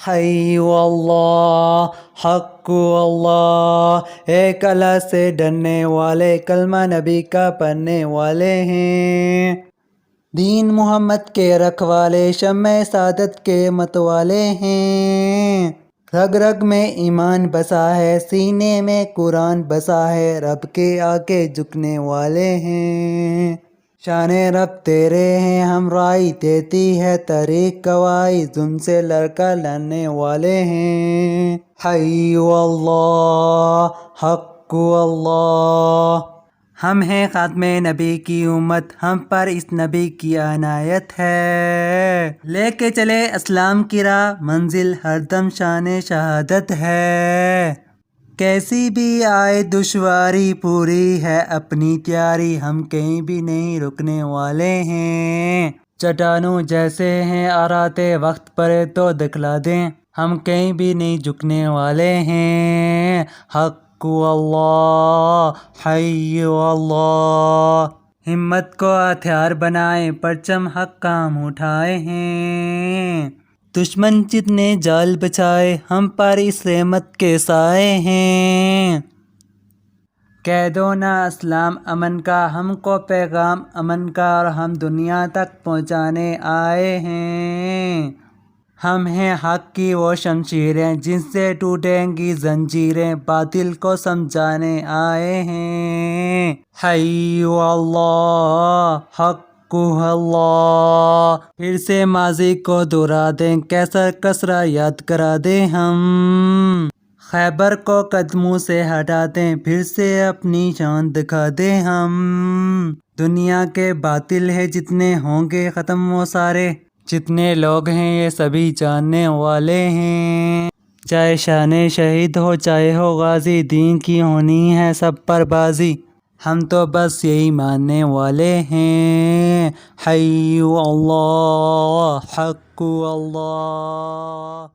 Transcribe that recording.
حی اللہ، حق اللہ، ایک اللہ سے ڈرنے والے، کلمہ نبی کا پڑھنے والے ہیں، دین محمد کے رکھوالے، شمع سعادت کے متوالے ہیں، رگ رگ میں ایمان بسا ہے، سینے میں قرآن بسا ہے، رب کے آگے جھکنے والے ہیں، شان رب تیرے ہیں ہمراہی دیتی ہے طریق گواہی، ظلم سے لڑ کر لڑنے والے ہیں، حی اللہ، حق اللہ، ہم ہیں خاتم نبی کی امت، ہم پر اس نبی کی عنایت ہے، لے کے چلے اسلام کی راہ، منزل ہر دم شان شہادت ہے، کیسی بھی آئے دشواری پوری ہے اپنی تیاری، ہم کہیں بھی نہیں رکنے والے ہیں، چٹانوں جیسے ہیں آراتے وقت پڑے تو دکھلا دیں، ہم کہیں بھی نہیں جھکنے والے ہیں، حق اللہ، حی اللہ، ہمت کو ہتھیار بنائیں، پرچم حق کام اٹھائے ہیں، دشمن جتنے جال بچھائے، ہم پر اس رحمت کے سائے ہیں، کہہ دو نا اسلام امن کا، ہم کو پیغام امن کا، اور ہم دنیا تک پہنچانے آئے ہیں، ہم ہیں حق کی وہ شمشیریں، جن سے ٹوٹیں گی زنجیریں، باطل کو سمجھانے آئے ہیں، حی اللہ، حق اللہ، پھر سے ماضی کو دہرا دیں، کیسر کسرا یاد کرا دیں ہم، خیبر کو قدموں سے ہٹا دیں، پھر سے اپنی شان دکھا دیں ہم، دنیا کے باطل ہے جتنے ہوں گے ختم وہ سارے، جتنے لوگ ہیں یہ سبھی جاننے والے ہیں، چاہے شان شہید ہو چاہے ہو غازی، دین کی ہونی ہے سب پر بازی، ہم تو بس یہی ماننے والے ہیں، حی اللہ، حق اللہ۔